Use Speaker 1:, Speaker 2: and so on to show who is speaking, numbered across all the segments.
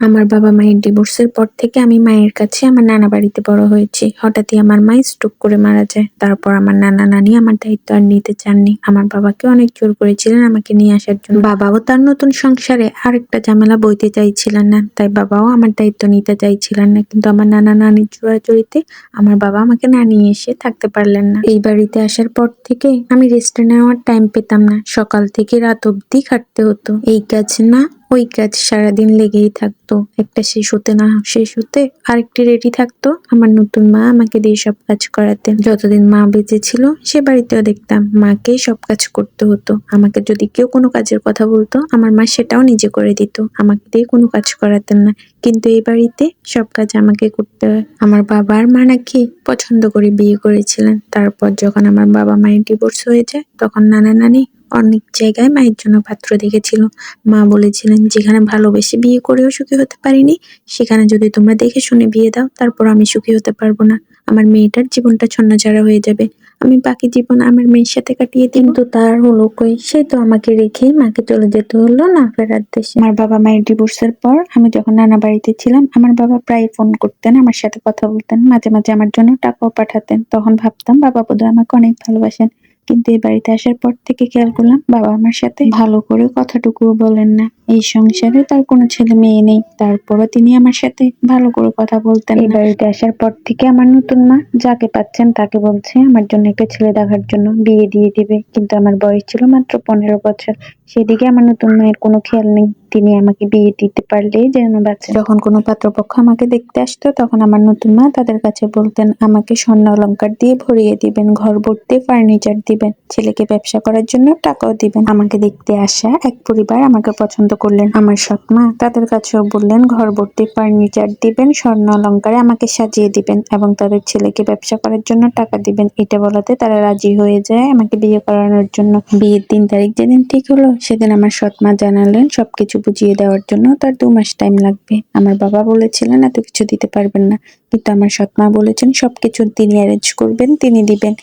Speaker 1: আমার বাবা মায়ের ডিভোর্সের পর থেকে আমি মায়ের কাছে আমার নানা বাড়িতে বড় হয়েছি। হঠাৎই আমার মা স্ট্রোক করে মারা যায়। তারপর আমার নানা নানি আমার দায়িত্ব আর নিতে চাননি। আমার বাবাকে অনেক জোর করেছিলেন আমাকে নিয়ে আসার জন্য। বাবাও তার নতুন সংসারে আরেকটা ঝামেলা বইতে চাইছিলেন না, তাই বাবাও আমার দায়িত্ব নিতে চাইছিলেন না। কিন্তু আমার নানা নানির জোরাজুরিতে আমার বাবা আমাকে না নিয়ে এসে থাকতে পারলেন না। এই বাড়িতে আসার পর থেকে আমি রেস্ট নেওয়ার টাইম পেতাম না। সকাল থেকে রাত অব্দি খাটতে হতো। এই কাজ না ওই কাজ সারাদিন লেগেই থাকতো। একটা শেষ হতে না শেষ হতে আরেকটি রেডি থাকতো। আমার নতুন মা আমাকে দিয়ে সব কাজ করাতেন। যতদিন মা বেঁচে ছিল সে বাড়িতেও দেখতাম মাকেই সব কাজ করতে হতো। আমাকে যদি কেউ কোনো কাজের কথা বলতো আমার মা সেটাও নিজে করে দিত, আমাকে দিয়ে কোনো কাজ করাতেন না। কিন্তু এই বাড়িতে সব কাজ আমাকে করতে হয়। আমার বাবার মা নাকি পছন্দ করে বিয়ে করেছিলেন। তারপর যখন আমার বাবা মায়ের ডিভোর্স হয়ে যায় তখন নানা নানি অনেক জায়গায় মায়ের জন্য পাত্র দেখেছিল। মা বলেছিলেন, যেখানে ভালোবেসে বিয়ে করেও সুখী হতে পারিনি সেখানে যদি তোমরা দেখে শুনে বিয়ে দাও তারপর আমি সুখী হতে পারবো না। আমার মেয়েটার জীবনটা ছন্নছাড়া হয়ে যাবে। আমি বাকি জীবন আমার মেয়ের সাথে কাটিয়ে দিই। কিন্তু তার হলো কই, সে তো আমাকে রেখেই মাকে চলে যেতে হলো না ফেরার দেশে। আমার বাবা মায়ের ডিভোর্সের পর আমি যখন নানা বাড়িতে ছিলাম আমার বাবা প্রায় ফোন করতেন, আমার সাথে কথা বলতেন, মাঝে মাঝে আমার জন্য টাকাও পাঠাতেন। তখন ভাবতাম বাবা বোধহয় আমাকে অনেক ভালোবাসেন। কিন্তু এই বাড়িতে আসার পর থেকে খেয়াল করলাম বাবা আমার সাথে ভালো করে কথাটুকুও বলেন না। এই সংসারে তার কোনো ছেলে মেয়ে নেই, তারপরও তিনি আমার সাথে ভালো করে কথা বলতেন না। এই বাড়িতে আসার পর থেকে আমার নতুন মা যাকে পাচ্ছেন তাকে বলছে আমার জন্য একটা ছেলে দেখার জন্য, বিয়ে দিয়ে দিবে। কিন্তু আমার বয়স ছিল মাত্র 15 বছর। সেদিকে আমার নতুন মায়ের কোনো খেয়াল নেই। তিনি আমাকে বিয়ে দিতে পারলেই যেন বাঁচে। যখন কোনো পাত্রপক্ষ আমাকে দেখতে আসতো তখন আমার নতুন মা তাদের কাছে বলতেন আমাকে স্বর্ণ অলংকার দিয়ে ভরিয়ে দিবেন, ঘর ভর্তি ফার্নিচার দিবেন, ছেলেকে ব্যবসা করার জন্য টাকাও দিবেন। আমাকে দেখতে আসা এক পরিবার আমাকে পছন্দ করলেন। আমার সৎ মা তাদের কাছেও বললেন ঘর ভর্তি ফার্নিচার দিবেন, স্বর্ণ অলংকারে আমাকে সাজিয়ে দিবেন এবং তাদের ছেলেকে ব্যবসা করার জন্য টাকা দিবেন। এটা বলাতে তারা রাজি হয়ে যায় আমাকে বিয়ে করানোর জন্য। বিয়ের 3 তারিখ যেদিন ঠিক হলো সেদিন আমার সৎ মা জানালেন সবকিছু বুঝিয়ে দেওয়ার জন্য তার 2 মাস টাইম লাগবে। আমার বাবা বলেছিলেন এত কিছু দিতে পারবেন না, কিন্তু আমার সৎ মা বলেছেন সবকিছু তিনি অ্যারেঞ্জ করবেন, তিনি দিবেন।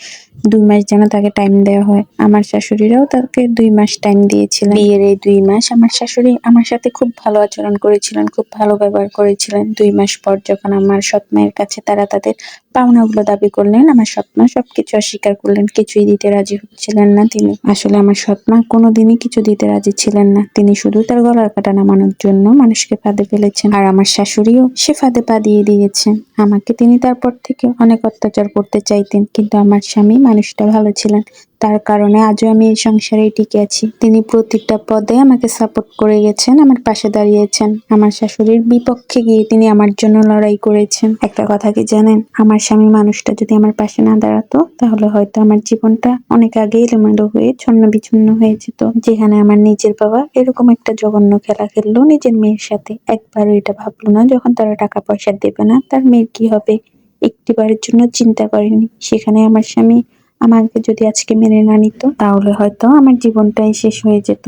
Speaker 1: 2 মাস যেন তাকে টাইম দেওয়া হয়। আমার শাশুড়িরাও তাকে 2 মাস টাইম দিয়েছিলেন। বিয়ের এই 2 মাস আমার শাশুড়ি আমার সাথে খুব ভালো আচরণ করেছিলেন, খুব ভালো ব্যবহার করেছিলেন। 2 মাস পর যখন আমার সৎ মায়ের কাছে তারা তাদের পাওনাগুলো দাবি করলেন আমার সৎ মা সবকিছু অস্বীকার করলেন, কিছুই দিতে রাজি হচ্ছিলেন না তিনি। আসলে আমার সৎ মা কোনোদিনই কিছু দিতে রাজি ছিলেন না। তিনি শুধু তার গলার কাটা নামানোর জন্য মানুষকে ফাঁদে ফেলেছেন। আর আমার শাশুড়িও সে ফাঁদে পা দিয়ে দিয়েছেন। আমাকে তিনি তারপর থেকে অনেক অত্যাচার করতে চাইতেন, কিন্তু আমার স্বামী মানুষটা ভালো ছিলেন। তার কারণে আজও আমি এই সংসারেই টিকে আছি। তিনি প্রতিটা পদে আমাকে সাপোর্ট করে গেছেন, আমার পাশে দাঁড়িয়েছেন। আমার শাশুড়ির বিপক্ষে গিয়ে তিনি আমার জন্য লড়াই করেছেন। একটা কথা কি জানেন, আমার স্বামী মানুষটা যদি আমার পাশে না দাঁড়াতো তাহলে হয়তো আমার জীবনটা অনেক আগে এলোমেলো হয়ে ছন্ন বিচ্ছিন্ন হয়ে যেত। যেখানে আমার নিজের বাবা এরকম একটা জঘন্য খেলা খেললো নিজের মেয়ের সাথে, একবারও এটা ভাবলো না যখন তারা টাকা পয়সা দেবে না তার মেয়ের কি হবে, একটিবারের জন্য চিন্তা করেনি। সেখানে আমার স্বামী আমাকে যদি আজকে মেনে না নিত তাহলে হয়তো আমার জীবনটাই শেষ হয়ে যেত।